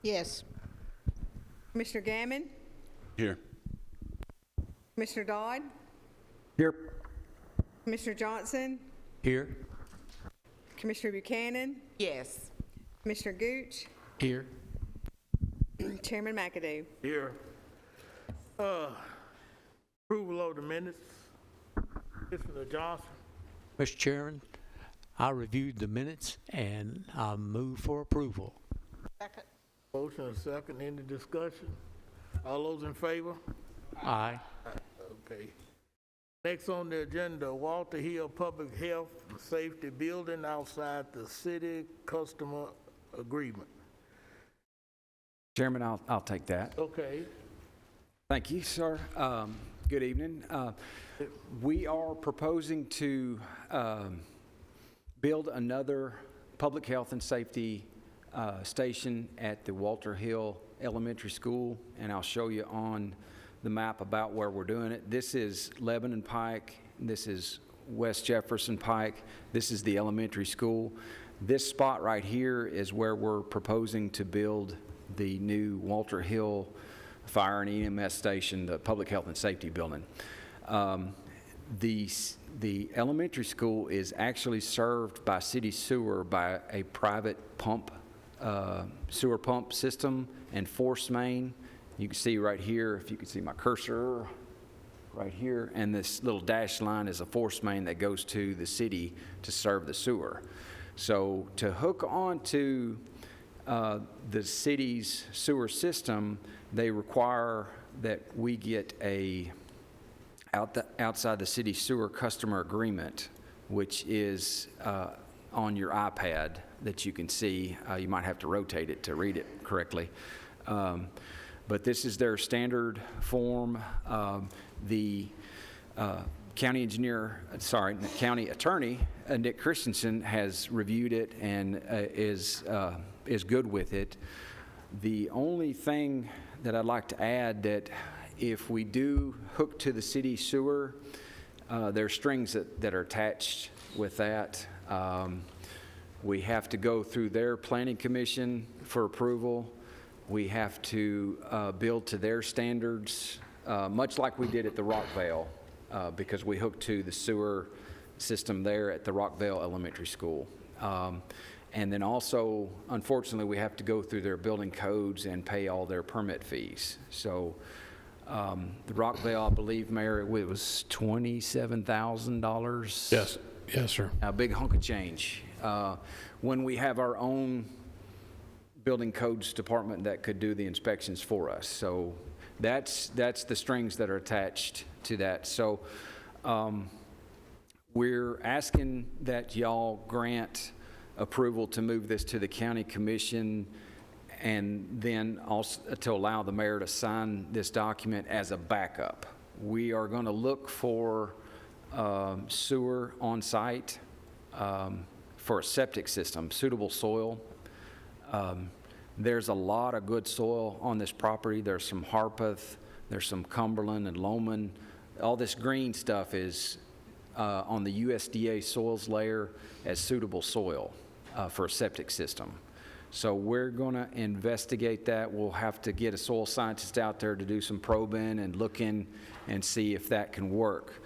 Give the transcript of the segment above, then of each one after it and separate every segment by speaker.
Speaker 1: Yes.
Speaker 2: Commissioner Gammon,
Speaker 3: Here.
Speaker 2: Commissioner Dodd,
Speaker 4: Here.
Speaker 2: Commissioner Johnson,
Speaker 4: Here.
Speaker 2: Commissioner Buchanan,
Speaker 1: Yes.
Speaker 2: Commissioner Gooch,
Speaker 4: Here.
Speaker 2: Chairman McAdoo.
Speaker 5: Here. Approval of the minutes. Commissioner Johnson.
Speaker 6: Mr. Chairman, I reviewed the minutes and I move for approval.
Speaker 1: Second.
Speaker 5: Motion and second. Any discussion? All those in favor?
Speaker 6: Aye.
Speaker 5: Okay. Next on the agenda, Walter Hill Public Health and Safety Building outside the city customer agreement.
Speaker 4: Chairman, I'll take that.
Speaker 5: Okay.
Speaker 4: Thank you, sir. Good evening. We are proposing to build another public health and safety station at the Walter Hill Elementary School, and I'll show you on the map about where we're doing it. This is Lebanon Pike. This is West Jefferson Pike. This is the elementary school. This spot right here is where we're proposing to build the new Walter Hill Fire and EMS station, the public health and safety building. The elementary school is actually served by city sewer by a private sewer pump system and force main. You can see right here, if you can see my cursor right here, and this little dashed line is a force main that goes to the city to serve the sewer. So to hook onto the city's sewer system, they require that we get outside the city sewer customer agreement, which is on your iPad that you can see. You might have to rotate it to read it correctly. But this is their standard form. The county attorney, Nick Christensen, has reviewed it and is good with it. The only thing that I'd like to add, that if we do hook to the city sewer, there are strings that are attached with that. We have to go through their planning commission for approval. We have to build to their standards, much like we did at the Rockvale, because we hooked to the sewer system there at the Rockvale Elementary School. And then also, unfortunately, we have to go through their building codes and pay all their permit fees. So the Rockvale, I believe, Mayor, it was $27,000.
Speaker 3: Yes. Yes, sir.
Speaker 4: A big hunk of change. When we have our own building codes department that could do the inspections for us. So that's the strings that are attached to that. So we're asking that y'all grant approval to move this to the county commission, and then also to allow the mayor to sign this document as a backup. We are going to look for sewer on site for a septic system, suitable soil. There's a lot of good soil on this property. There's some Harpeth, there's some Cumberland and Loman. All this green stuff is on the USDA soils layer as suitable soil for a septic system. So we're going to investigate that. We'll have to get a soil scientist out there to do some probing and look in and see if that can work.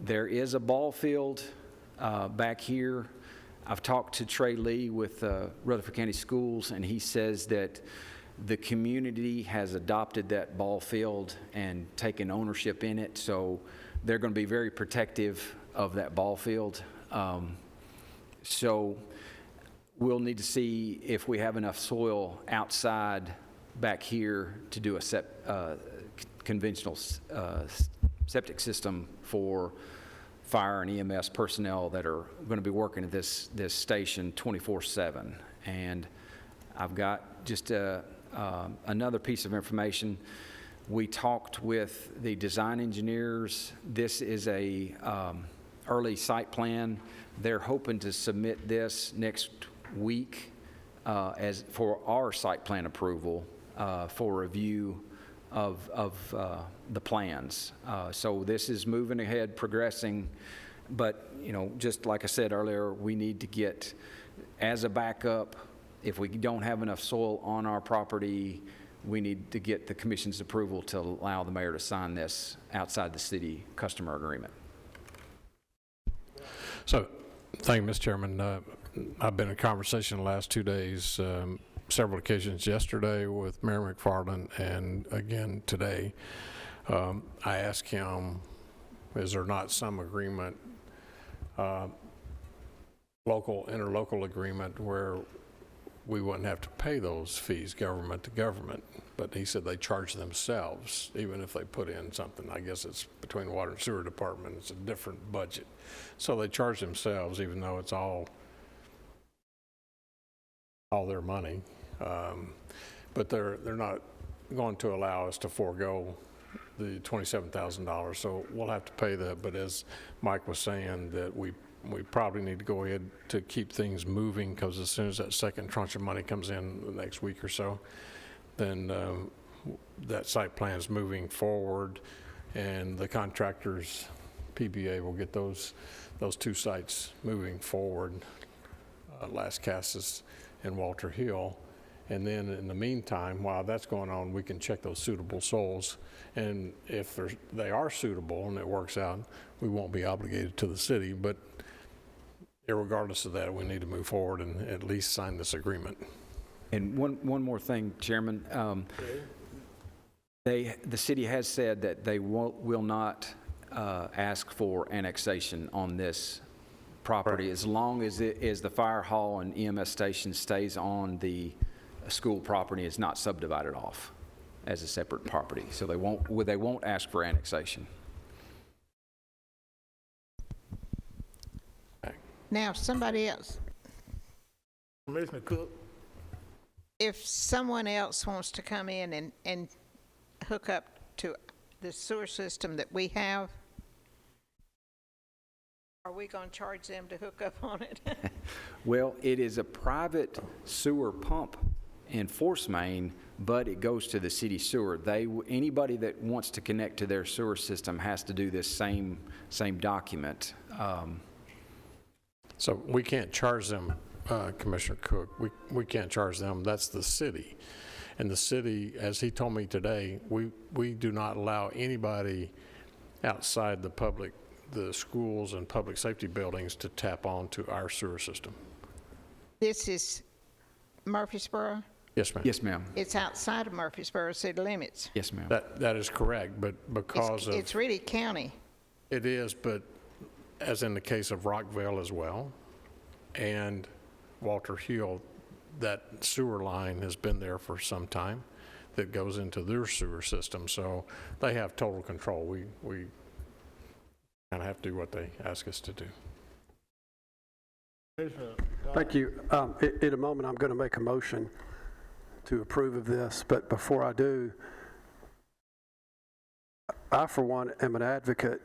Speaker 4: There is a ball field back here. I've talked to Trey Lee with Rutherford County Schools, and he says that the community has adopted that ball field and taken ownership in it, so they're going to be very protective of that ball field. So we'll need to see if we have enough soil outside back here to do a conventional septic system for fire and EMS personnel that are going to be working at this station 24/7. And I've got just another piece of information. We talked with the design engineers. This is a early site plan. They're hoping to submit this next week as for our site plan approval for review of the plans. So this is moving ahead, progressing, but just like I said earlier, we need to get, as a backup, If we don't have enough soil on our property, we need to get the commission's approval to allow the mayor to sign this outside the city customer agreement.
Speaker 1: So, thank you, Mr. Chairman. I've been in conversation the last 2 days, several occasions yesterday with Mayor McFarland and again today. I asked him, is there not some agreement, interlocal agreement where we wouldn't have to pay those fees government to government? But he said they charge themselves, even if they put in something. I guess it's between the Water and Sewer Department. It's a different budget. So they charge themselves, even though it's all their money. But they're not going to allow us to forego the $27,000. So we'll have to pay that. But as Mike was saying, that we probably need to go ahead to keep things moving, because as soon as that second tranche of money comes in the next week or so, then that site plan is moving forward, and the contractors, PBA, will get those 2 sites moving forward, Las Casas and Walter Hill. And then in the meantime, while that's going on, we can check those suitable soils. And if they are suitable and it works out, we won't be obligated to the city. But irregardless of that, we need to move forward and at least sign this agreement.
Speaker 4: And one more thing, Chairman. The city has said that they will not ask for annexation on this property as long as the fire hall and EMS station stays on the school property. It's not subdivided off as a separate property. So they won't ask for annexation.
Speaker 3: Now, if somebody else,
Speaker 5: Commissioner Cook?
Speaker 3: if someone else wants to come in and hook up to the sewer system that we have, are we going to charge them to hook up on it?
Speaker 4: Well, it is a private sewer pump and force main, but it goes to the city sewer. Anybody that wants to connect to their sewer system has to do this same document.
Speaker 1: So we can't charge them, Commissioner Cook. We can't charge them. That's the city. And the city, as he told me today, we do not allow anybody outside the schools and public safety buildings to tap onto our sewer system.
Speaker 3: This is Murfreesboro?
Speaker 1: Yes, ma'am.
Speaker 4: Yes, ma'am.
Speaker 3: It's outside of Murfreesboro city limits.
Speaker 4: Yes, ma'am.
Speaker 1: That is correct, but because of...
Speaker 3: It's really county.
Speaker 1: It is, but as in the case of Rockville as well, and Walter Hill, that sewer line has been there for some time that goes into their sewer system, so they have total control. We kind of have to do what they ask us to do.
Speaker 7: Thank you. In a moment, I'm going to make a motion to approve of this, but before I do, I, for one, am an advocate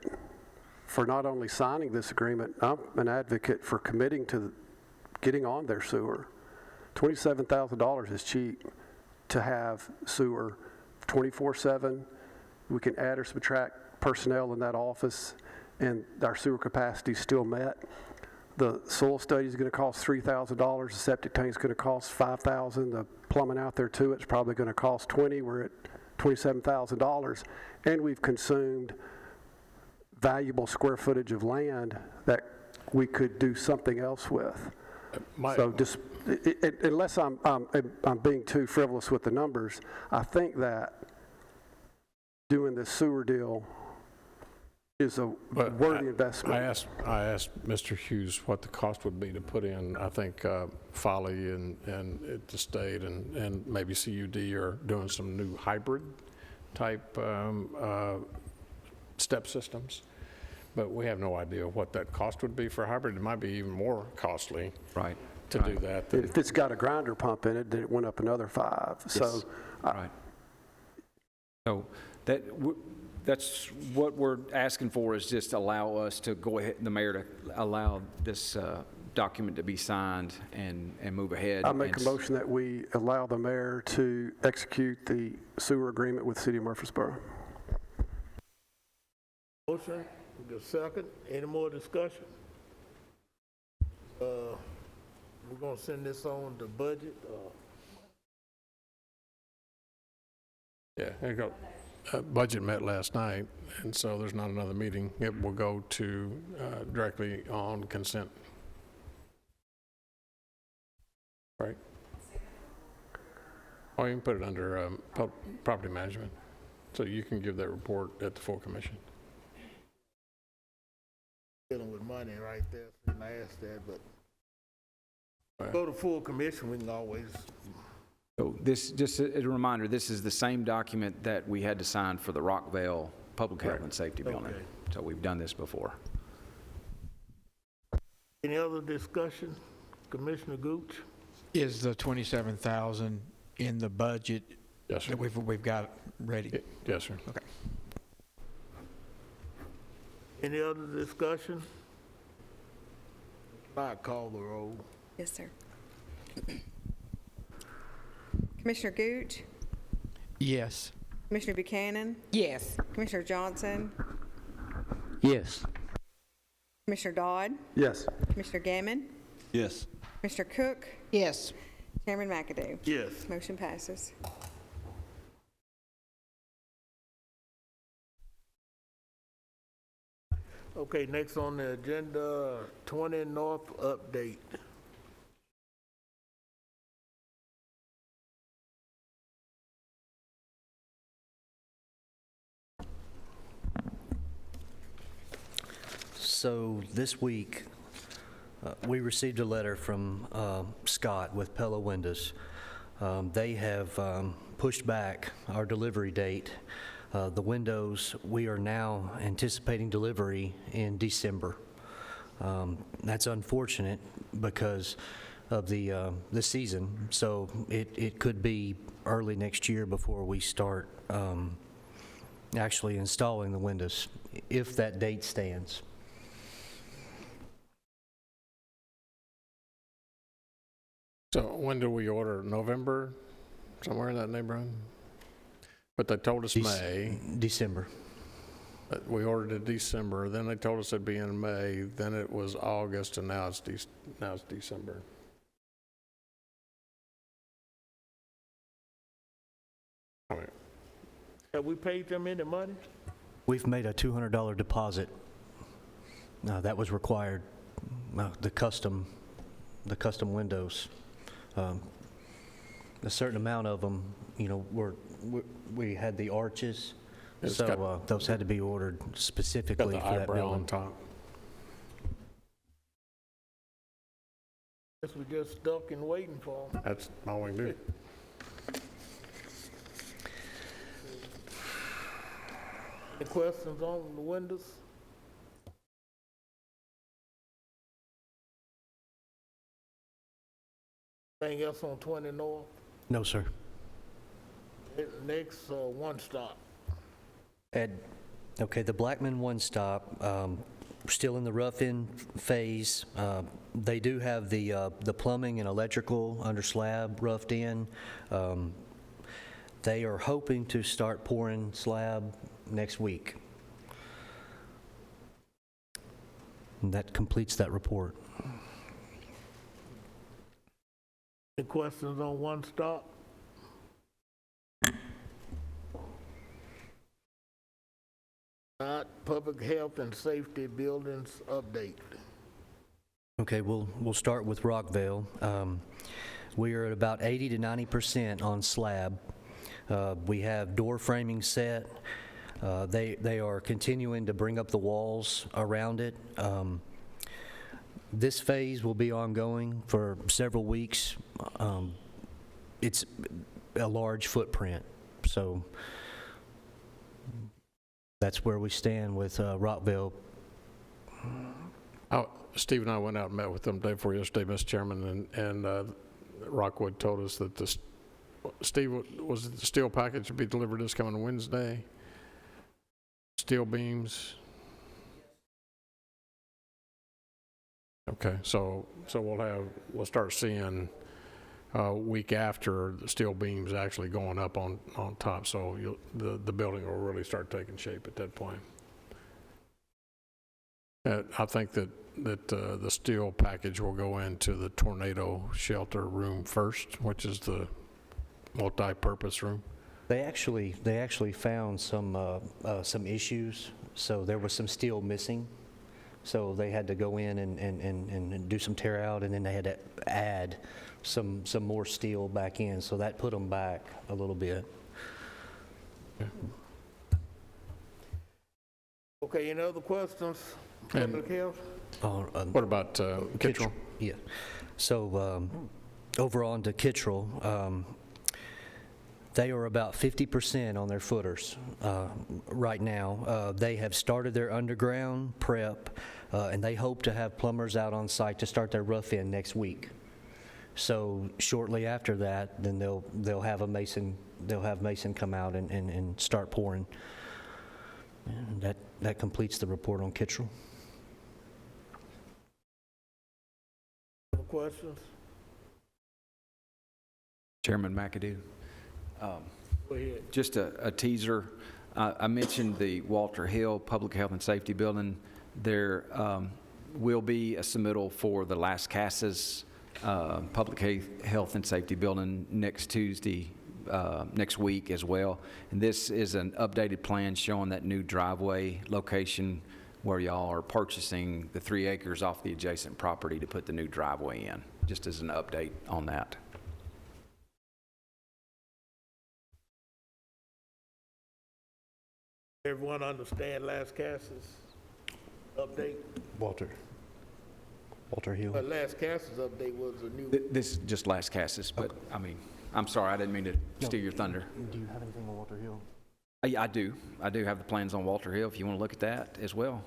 Speaker 7: for not only signing this agreement, I'm an advocate for committing to getting on their sewer. $27,000 is cheap to have sewer 24/7. We can add or subtract personnel in that office, and our sewer capacity is still met. The soil study is going to cost $3,000. The septic tank is going to cost $5,000. The plumbing out there to it's probably going to cost $20,000. We're at $27,000, and we've consumed valuable square footage of land that we could do something else with. So just, unless I'm being too frivolous with the numbers, I think that doing this sewer deal is a worthy investment.
Speaker 1: I asked Mr. Hughes what the cost would be to put in. I think Folly and the state and maybe CUD are doing some new hybrid type step systems, but we have no idea what that cost would be for hybrid. It might be even more costly,
Speaker 4: Right.
Speaker 1: to do that.
Speaker 7: If it's got a grinder pump in it, then it went up another $5,000.
Speaker 4: Yes.
Speaker 7: So
Speaker 4: Right. So that's what we're asking for, is just allow us to go ahead, the mayor to allow this document to be signed and move ahead.
Speaker 7: I make a motion that we allow the mayor to execute the sewer agreement with the city of Murfreesboro.
Speaker 5: we're gonna send this on to budget,
Speaker 1: Yeah, there you go. Budget met last night, and so there's not another meeting. It will go to directly on consent. Right? Or you can put it under property management, so you can give that report at the full commission.
Speaker 5: dealing with money right there, so I asked that, but
Speaker 1: Right.
Speaker 5: go to full commission, we can always,
Speaker 4: So this, just as a reminder, this is the same document that we had to sign for the Rockville Public Health and Safety Building.
Speaker 5: Okay.
Speaker 4: So we've done this before.
Speaker 5: any other discussion? Commissioner Gooch?
Speaker 6: Is the 27,000 in the budget
Speaker 1: Yes, sir.
Speaker 6: that we've got ready?
Speaker 1: Yes, sir.
Speaker 6: Okay.
Speaker 5: Any other discussion? I call the roll.
Speaker 2: Yes, sir. Commissioner Gooch,
Speaker 6: Yes.
Speaker 2: Commissioner Buchanan,
Speaker 3: Yes.
Speaker 2: Commissioner Johnson,
Speaker 6: Yes.
Speaker 2: Commissioner Dodd,
Speaker 7: Yes.
Speaker 2: Commissioner Gammon,
Speaker 6: Yes.
Speaker 2: Commissioner Cook,
Speaker 3: Yes.
Speaker 2: Chairman McAdoo.
Speaker 5: Yes.
Speaker 2: Motion passes.
Speaker 5: Okay, next on the agenda, 20 North update.
Speaker 8: So this week, we received a letter from Scott with Pella Windows. They have pushed back our delivery date. The windows, we are now anticipating delivery in December. That's unfortunate because of the season, so it could be early next year before we start actually installing the windows, if that date stands.
Speaker 1: So when do we order? November, somewhere in that neighborhood? But they told us May.
Speaker 8: December.
Speaker 1: We ordered it December, then they told us it'd be in May, then it was August, and now it's December. All right.
Speaker 5: Have we paid them any money?
Speaker 8: We've made a $200 deposit. That was required, the custom windows. A certain amount of them, we had the arches,
Speaker 1: It's
Speaker 8: so
Speaker 1: got-
Speaker 8: those had to be ordered
Speaker 1: Got
Speaker 8: specifically
Speaker 1: the
Speaker 8: for that
Speaker 1: eyebrow on
Speaker 8: building.
Speaker 1: top.
Speaker 5: Guess we just stuck and waiting for them.
Speaker 1: That's all we can do.
Speaker 5: Any questions on the windows? Anything else on 20 North?
Speaker 8: No, sir.
Speaker 5: Next, One Stop.
Speaker 8: Okay, the Blackman One Stop, still in the rough-in phase. They do have the plumbing and electrical under slab roughed in. They are hoping to start pouring slab next week. And that completes that report.
Speaker 5: Any questions on One Stop? Not Public Health and Safety Buildings update.
Speaker 8: Okay, we'll start with Rockville. We are at about 80 to 90% on slab. We have door framing set. They are continuing to bring up the walls around it. This phase will be ongoing for several weeks. It's a large footprint, so that's where we stand with Rockville.
Speaker 1: Steve and I went out and met with them day before yesterday, Mr. Chairman, and Rockwood told us that Steve, was it the steel package to be delivered this coming Wednesday? Steel beams? Okay, so we'll start seeing week after the steel beams actually going up on top, so the building will really start taking shape at that point. I think that the steel package will go into the tornado shelter room first, which is the multi-purpose room.
Speaker 8: They actually found some issues, so there was some steel missing. So they had to go in and do some tear out, and then they had to add some more steel back in, so that put them back a little bit.
Speaker 5: Okay, any other questions?
Speaker 1: And-
Speaker 5: Public Health?
Speaker 1: What about Kittrell?
Speaker 8: Yeah. So over on to Kittrell, they are about 50% on their footers right now. They have started their underground prep, and they hope to have plumbers out on site to start their rough-in next week. So shortly after that, then they'll have mason come out and start pouring. And that completes the report on Kittrell.
Speaker 5: Other questions?
Speaker 4: Chairman McAdoo.
Speaker 5: Go ahead.
Speaker 4: Just a teaser. I mentioned the Walter Hill Public Health and Safety Building. There will be a submittal for the Las Casas Public Health and Safety Building next Tuesday, next week as well. And this is an updated plan showing that new driveway location where y'all are purchasing the 3 acres off the adjacent property to put the new driveway in, just as an update on that.
Speaker 5: Everyone understand Las Casas update?
Speaker 8: Walter Hill.
Speaker 5: Las Casas update was a new,
Speaker 4: This is just Las Casas, but I mean, I'm sorry, I didn't mean to steal your thunder.
Speaker 8: Do you have anything on Walter Hill?
Speaker 4: I do. I do have the plans on Walter Hill, if you want to look at that as well.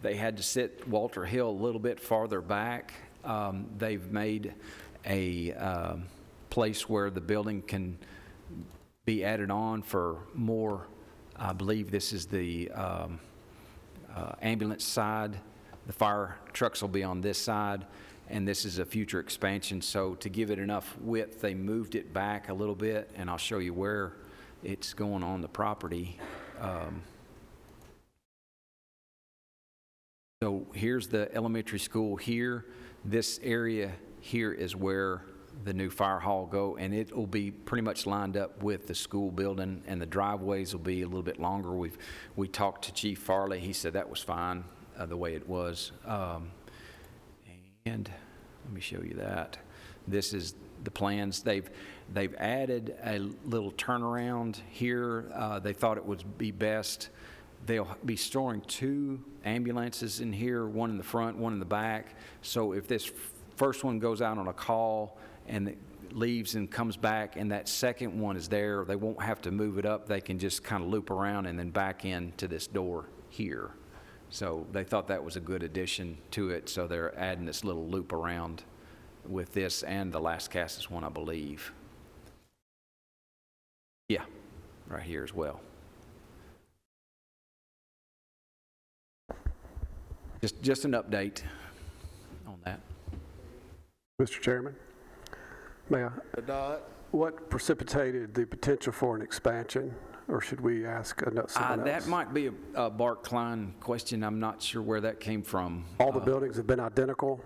Speaker 4: They had to sit Walter Hill a little bit farther back. They've made a place where the building can be added on for more. I believe this is the ambulance side. The fire trucks will be on this side, and this is a future expansion. So to give it enough width, they moved it back a little bit, and I'll show you where it's going on the property. So here's the elementary school here. This area here is where the new fire hall go, and it will be pretty much lined up with the school building, and the driveways will be a little bit longer. We talked to Chief Farley. He said that was fine the way it was. And let me show you that. This is the plans. They've added a little turnaround here. They thought it would be best. They'll be storing 2 ambulances in here, one in the front, one in the back. So if this first one goes out on a call and it leaves and comes back and that second one is there, they won't have to move it up. They can just kind of loop around and then back into this door here. So they thought that was a good addition to it. So they're adding this little loop around with this and the Las Casas one, I believe. Yeah, right here as well. Just an update on that.
Speaker 7: Mr. Chairman, may I?
Speaker 5: Dodd?
Speaker 7: What precipitated the potential for an expansion, or should we ask someone else?
Speaker 4: That might be a Bart Klein question. I'm not sure where that came from.
Speaker 7: All the buildings have been identical,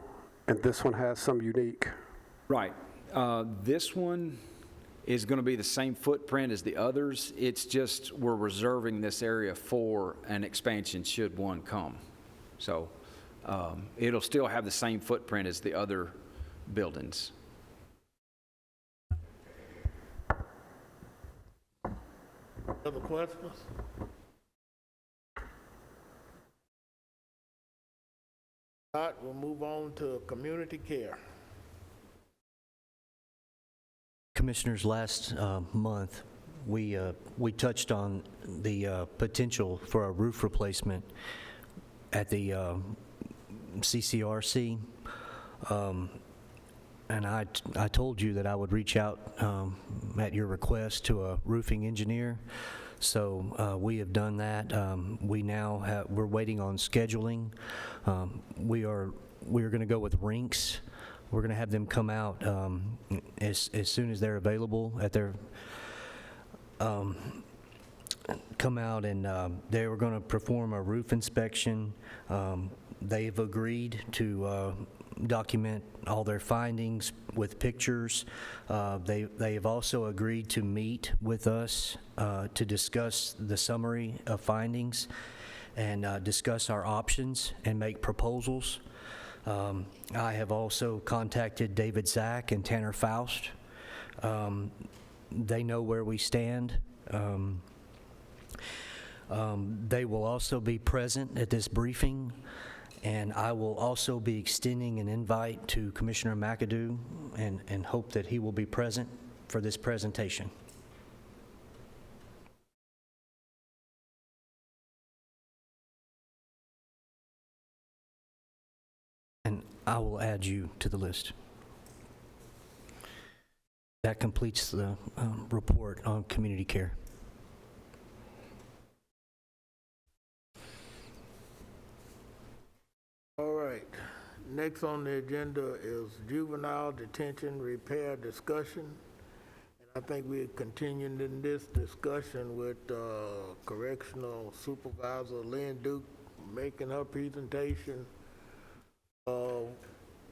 Speaker 7: and this one has some unique.
Speaker 4: Right. This one is going to be the same footprint as the others. It's just we're reserving this area for an expansion should one come. So it'll still have the same footprint as the other buildings.
Speaker 5: Other questions? All right, we'll move on to community care.
Speaker 8: Commissioners, last month, we touched on the potential for a roof replacement at the CCRC. And I told you that I would reach out at your request to a roofing engineer. So we have done that. We're waiting on scheduling. We are going to go with Rinks. We're going to have them come out as soon as they're available at their come out and they were going to perform a roof inspection. They've agreed to document all their findings with pictures. They have also agreed to meet with us to discuss the summary of findings and discuss our options and make proposals. I have also contacted David Zach and Tanner Faust. They know where we stand. They will also be present at this briefing, and I will also be extending an invite to Commissioner McAdoo and hope that he will be present for this presentation. And I will add you to the list. That completes the report on community care.
Speaker 5: All right. Next on the agenda is juvenile detention repair discussion. And I think we're continuing in this discussion with Correctional Supervisor Lynn Duke making her presentation of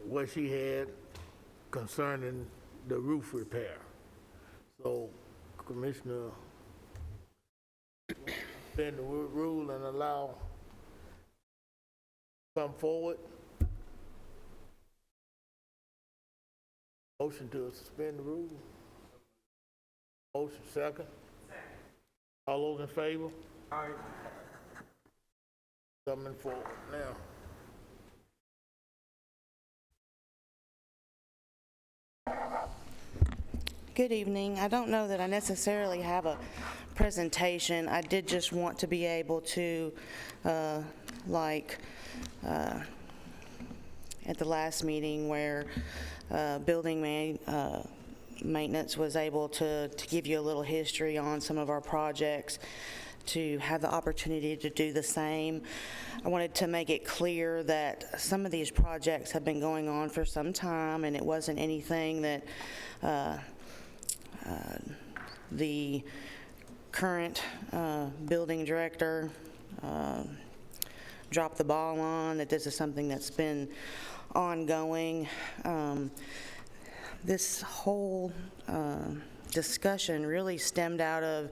Speaker 5: what she had concerning the roof repair. So, Commissioner, suspend the rule and allow come forward. Motion to suspend the rule. Motion second. All those in favor? Aye. Coming forward now.
Speaker 9: Good evening. I don't know that I necessarily have a presentation. I did just want to be able to, at the last meeting where building maintenance was able to give you a little history on some of our projects, to have the opportunity to do the same. I wanted to make it clear that some of these projects have been going on for some time, and it wasn't anything that the current building director dropped the ball on, that this is something that's been ongoing. This whole discussion really stemmed out of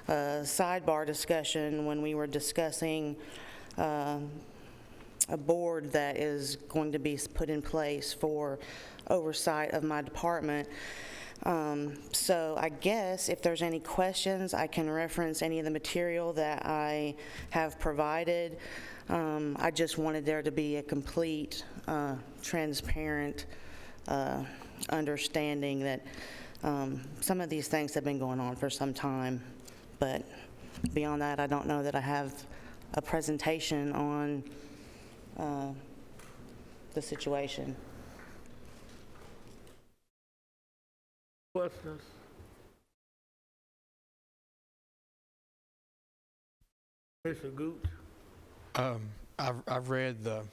Speaker 9: a sidebar discussion when we were discussing a board that is going to be put in place for oversight of my department. So I guess if there's any questions, I can reference any of the material that I have provided. I just wanted there to be a complete, transparent understanding that some of these things have been going on for some time, but beyond that, I don't know that I have a presentation on the situation.
Speaker 5: Questions? Mr. Gooch?
Speaker 10: I've read the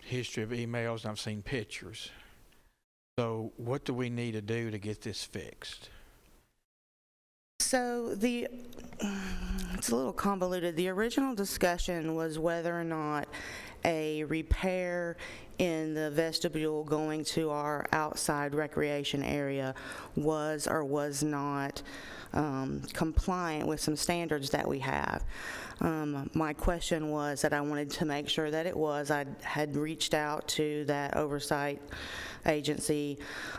Speaker 10: history of emails and I've seen pictures. So what do we need to do to get this fixed?
Speaker 9: So it's a little convoluted. The original discussion was whether or not a repair in the vestibule going to our outside recreation area was or was not compliant with some standards that we have. My question was that I wanted to make sure that it was. I had reached out to that oversight agency,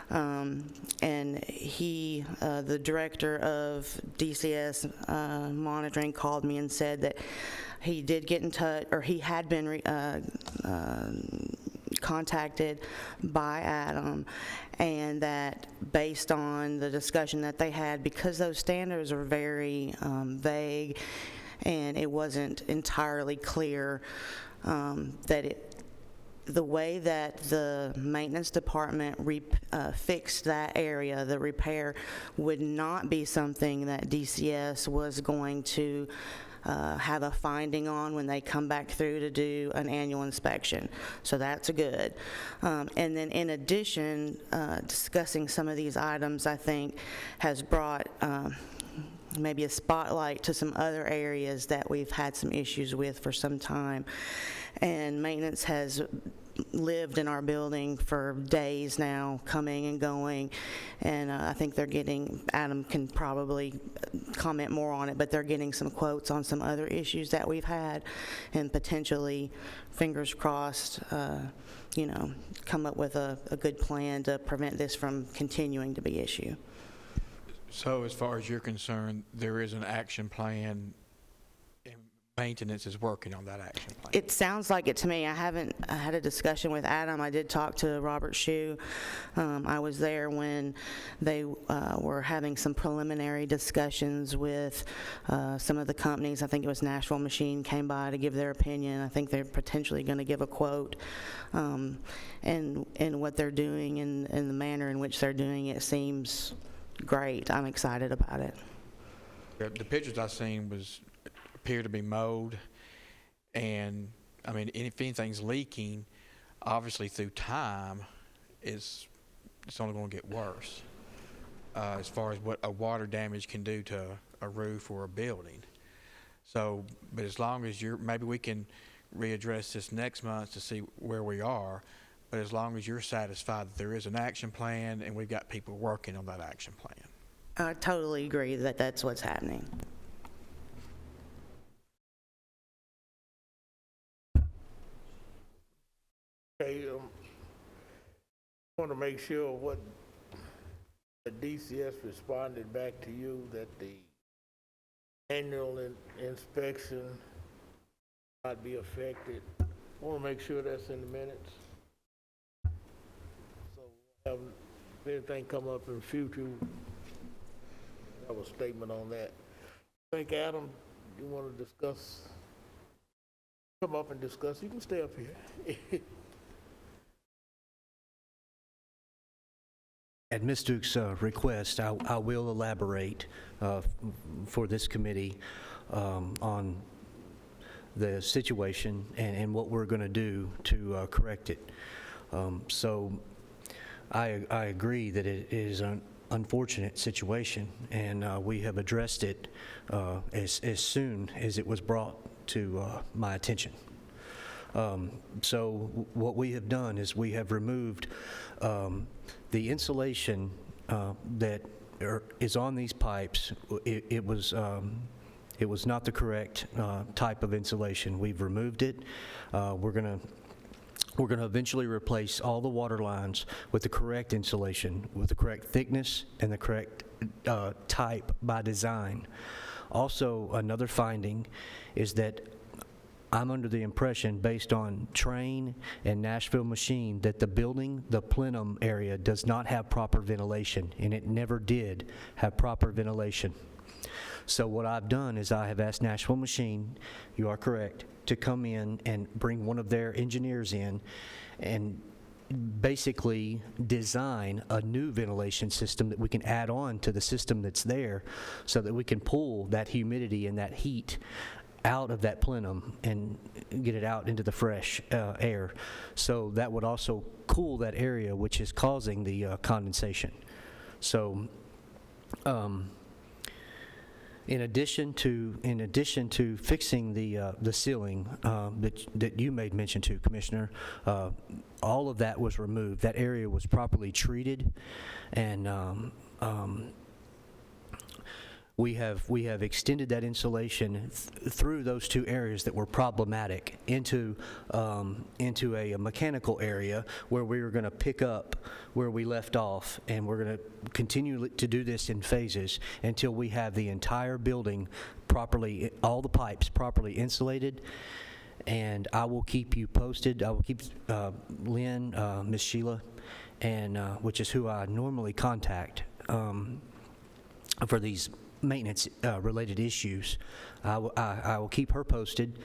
Speaker 9: and he, the director of DCS monitoring, called me and said that he did get in touch, or he had been contacted by Adam, and that based on the discussion that they had, because those standards are very vague and it wasn't entirely clear, that the way that the maintenance department fixed that area, the repair, would not be something that DCS was going to have a finding on when they come back through to do an annual inspection. So that's good. And then in addition, discussing some of these items, I think, has brought maybe a spotlight to some other areas that we've had some issues with for some time. And maintenance has lived in our building for days now, coming and going, and I think they're getting, Adam can probably comment more on it, but they're getting some quotes on some other issues that we've had, and potentially, fingers crossed, come up with a good plan to prevent this from continuing to be an issue.
Speaker 10: So as far as you're concerned, there is an action plan, and maintenance is working on that action plan?
Speaker 9: It sounds like it to me. I had a discussion with Adam. I did talk to Robert Shue. I was there when they were having some preliminary discussions with some of the companies. I think it was Nashville Machine came by to give their opinion. I think they're potentially going to give a quote. And what they're doing and the manner in which they're doing it seems great. I'm excited about it.
Speaker 10: The pictures I seen appear to be mowed, and I mean, if anything's leaking, obviously through time, it's only going to get worse as far as what a water damage can do to a roof or a building. So, but as long as maybe we can readdress this next month to see where we are, but as long as you're satisfied that there is an action plan and we've got people working on that action plan.
Speaker 9: I totally agree that that's what's happening.
Speaker 5: Okay, I want to make sure what the DCS responded back to you, that the annual inspection not be affected. I want to make sure that's in the minutes. So if anything come up in future, have a statement on that. I think, Adam, you want to discuss, come up and discuss. You can stay up here.
Speaker 8: At Ms. Duke's request, I will elaborate for this committee on the situation and what we're going to do to correct it. So I agree that it is an unfortunate situation, and we have addressed it as soon as it was brought to my attention. So what we have done is we have removed the insulation that is on these pipes. It was not the correct type of insulation. We've removed it. We're going to eventually replace all the water lines with the correct insulation, with the correct thickness and the correct type by design. Also, another finding is that I'm under the impression, based on Train and Nashville Machine, that the building, the plenum area, does not have proper ventilation, and it never did have proper ventilation. So what I've done is I have asked Nashville Machine, you are correct, to come in and bring one of their engineers in and basically design a new ventilation system that we can add on to the system that's there, so that we can pull that humidity and that heat out of that plenum and get it out into the fresh air. So that would also cool that area which is causing the condensation. So in addition to fixing the ceiling that you made mention to, Commissioner, all of that was removed. That area was properly treated, and we have extended that insulation through those two areas that were problematic into a mechanical area where we were going to pick up where we left off, and we're going to continue to do this in phases until we have the entire building properly, all the pipes properly insulated. And I will keep you posted. I will keep Lynn, Miss Sheila, and which is who I normally contact for these maintenance related issues. I will keep her posted,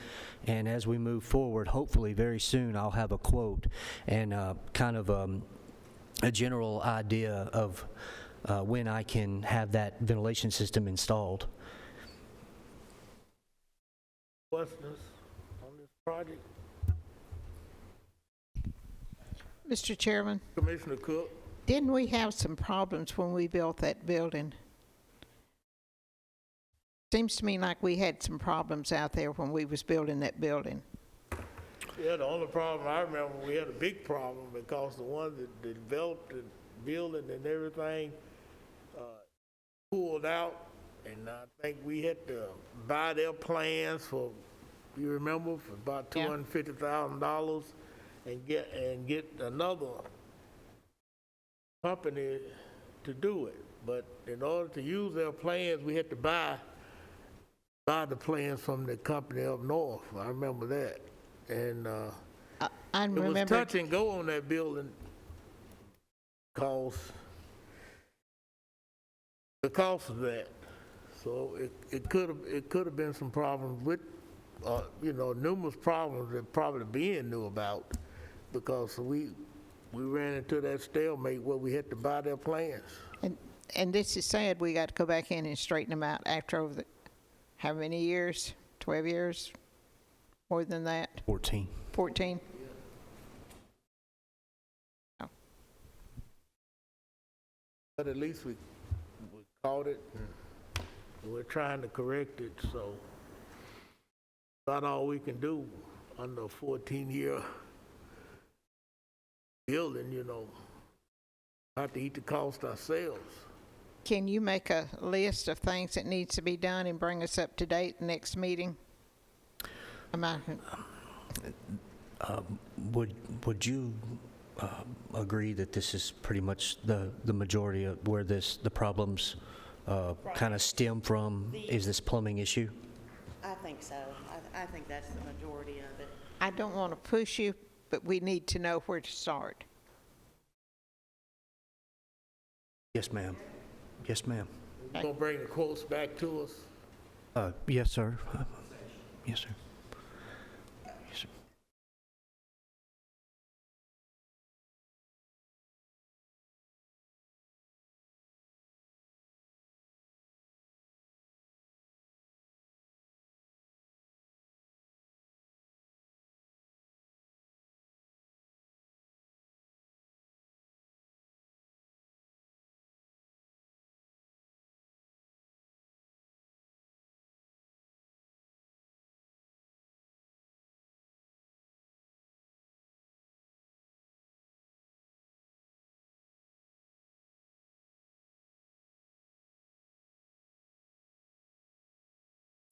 Speaker 8: and as we move forward, hopefully very soon I'll have a quote and kind of a general idea of when I can have that ventilation system installed.
Speaker 5: Questions on this project?
Speaker 3: Mr. Chairman,
Speaker 5: Commissioner Cook?
Speaker 3: didn't we have some problems when we built that building? Seems to me like we had some problems out there when we was building that building.
Speaker 5: Yeah, the only problem, I remember, we had a big problem because the ones that developed the building and everything pulled out, and I think we had to buy their plans for, you remember, for about
Speaker 3: Yeah.
Speaker 5: $250,000 and get another company to do it. But in order to use their plans, we had to buy the plans from the company up north. I remember that. And
Speaker 3: I
Speaker 5: it was
Speaker 3: remember.
Speaker 5: touch and go on that building because of that. So it could have been some problems with, numerous problems that probably Ben knew about, because we ran into that stalemate where we had to buy their plans.
Speaker 3: And this is sad, we got to go back in and straighten them out after over the, how many years? 12 years? More than that?
Speaker 8: 14.
Speaker 3: 14?
Speaker 5: But at least we caught it, and we're trying to correct it, so about all we can do under a 14-year building, have to eat the cost ourselves.
Speaker 3: Can you make a list of things that needs to be done and bring us up to date next meeting?
Speaker 8: Would you agree that this is pretty much the majority of where the problems kind of stem from, is this plumbing issue?
Speaker 9: I think so. I think that's the majority of it.
Speaker 3: I don't want to push you, but we need to know where to start.
Speaker 8: Yes, ma'am. Yes, ma'am.
Speaker 5: You gonna bring the quotes back to us?
Speaker 8: Yes, sir. Yes, sir. Yes, sir.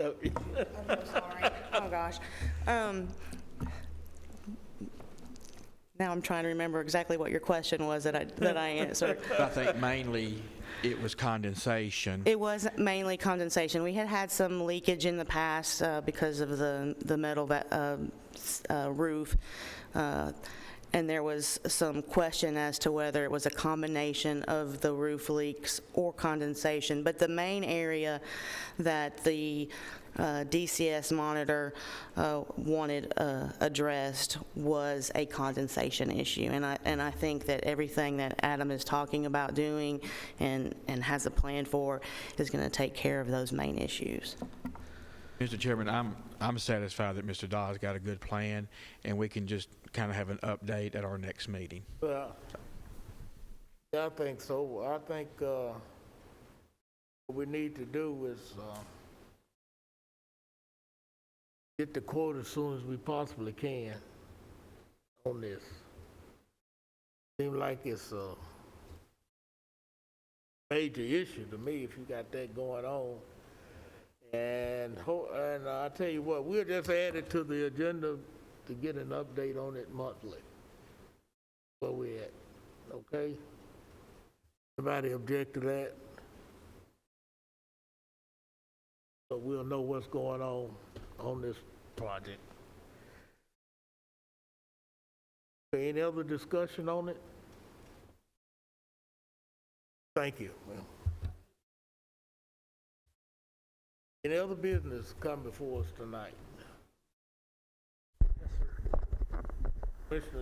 Speaker 9: I'm sorry. Oh, gosh. Now I'm trying to remember exactly what your question was that I answered.
Speaker 10: I think mainly it was condensation.
Speaker 9: It was mainly condensation. We had some leakage in the past because of the metal roof. And there was some question as to whether it was a combination of the roof leaks or condensation. But the main area that the DCS monitor wanted addressed was a condensation issue. And I think that everything that Adam is talking about doing and has a plan for is going to take care of those main issues.
Speaker 10: Mr. Chairman, I'm satisfied that Mr. Dawes got a good plan, and we can just kind of have an update at our next meeting.
Speaker 5: Well, yeah, I think so. I think what we need to do is get the quote as soon as we possibly can on this. Seems like it's a major issue to me if you got that going on. And I tell you what, we'll just add it to the agenda to get an update on it monthly. Where we at, okay? Somebody object to that? So we'll know what's going on this project. Any other discussion on it? Thank you. Any other business come before us tonight?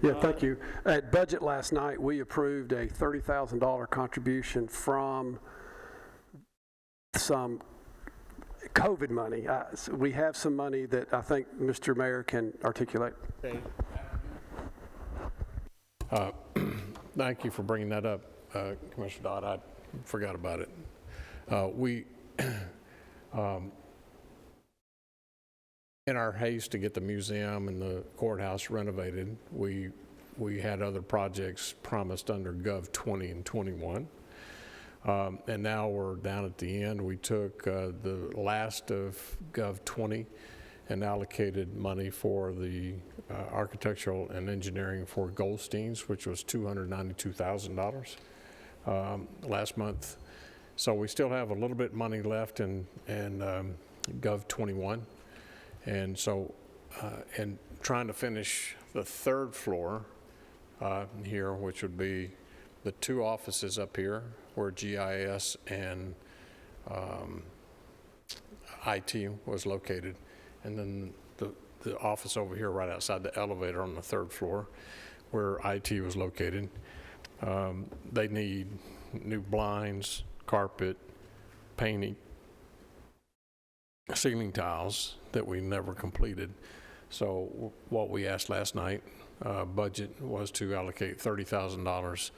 Speaker 7: Yeah, thank you. At budget last night, we approved a $30,000 contribution from some COVID money. So we have some money that I think Mr. Mayor can articulate.
Speaker 5: Okay.
Speaker 1: Thank you for bringing that up, Commissioner Dodd. I forgot about it. in our haste to get the museum and the courthouse renovated, we had other projects promised under Gov 20 and 21. And now we're down at the end. We took the last of Gov 20 and allocated money for the architectural and engineering for Goldstein's, which was $292,000 last month. So we still have a little bit money left in Gov 21. And so, and trying to finish the third floor here, which would be the 2 offices up here where GIS and IT was located, and then the office over here right outside the elevator on the 3rd floor where IT was located. They need new blinds, carpet, painting, ceiling tiles that we never completed. So what we asked last night, budget, was to allocate $30,000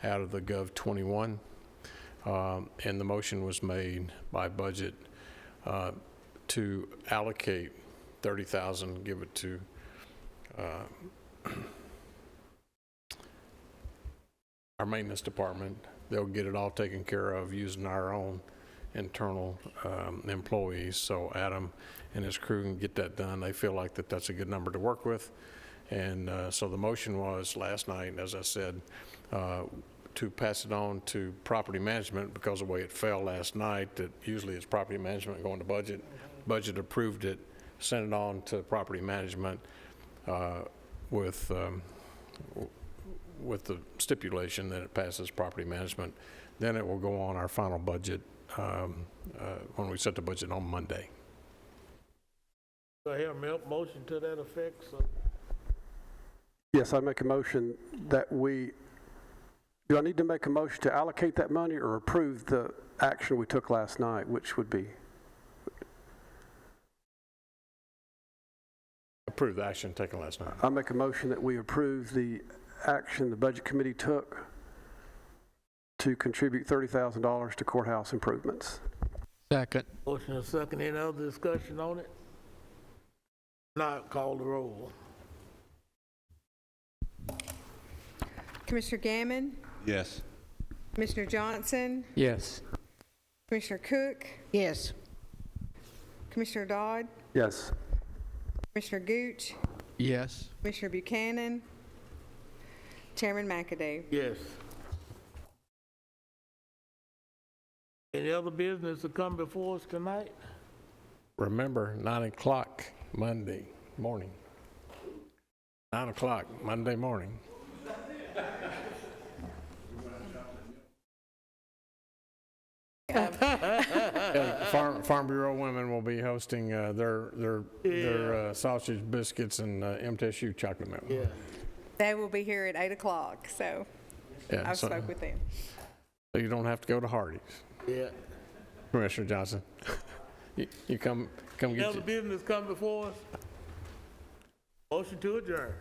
Speaker 1: out of the Gov 21. And the motion was made by budget to allocate $30,000, give it to our maintenance department. They'll get it all taken care of using our own internal employees. So Adam and his crew can get that done. They feel like that's a good number to work with. And so the motion was last night, as I said, to pass it on to property management, because of the way it fell last night, that usually it's property management going to budget. Budget approved it, sent it on to property management with the stipulation that it passes property management. Then it will go on our final budget when we set the budget on Monday.
Speaker 5: Do I hear a motion to that effect? So,
Speaker 7: Yes, I make a motion that do I need to make a motion to allocate that money or approve the action we took last night, which would be?
Speaker 1: Approve the action taken last night.
Speaker 7: I make a motion that we approve the action the Budget Committee took to contribute $30,000 to courthouse improvements.
Speaker 6: Second.
Speaker 5: motion and second. Any other discussion on it? Not call the roll.
Speaker 2: Commissioner Gammon,
Speaker 11: Yes.
Speaker 2: Commissioner Johnson,
Speaker 6: Yes.
Speaker 2: Commissioner Cook,
Speaker 3: Yes.
Speaker 2: Commissioner Dodd,
Speaker 7: Yes.
Speaker 2: Commissioner Gooch,
Speaker 6: Yes.
Speaker 2: Commissioner Buchanan, Chairman McAdoo.
Speaker 5: Yes. Any other business to come before us tonight?
Speaker 1: Remember, 9 o'clock Monday morning. 9 o'clock Monday morning. Farm Bureau women will be hosting their sausage biscuits and MTSU chocolate milk.
Speaker 5: Yeah.
Speaker 2: They will be here at 8 o'clock, so
Speaker 1: Yeah,
Speaker 2: I've
Speaker 1: so
Speaker 2: spoke with them.
Speaker 1: you don't have to go to Hardee's.
Speaker 5: Yeah.
Speaker 1: Commissioner Johnson, you come
Speaker 5: Any
Speaker 1: get
Speaker 5: other
Speaker 1: your.
Speaker 5: business come before us? Motion to adjourn.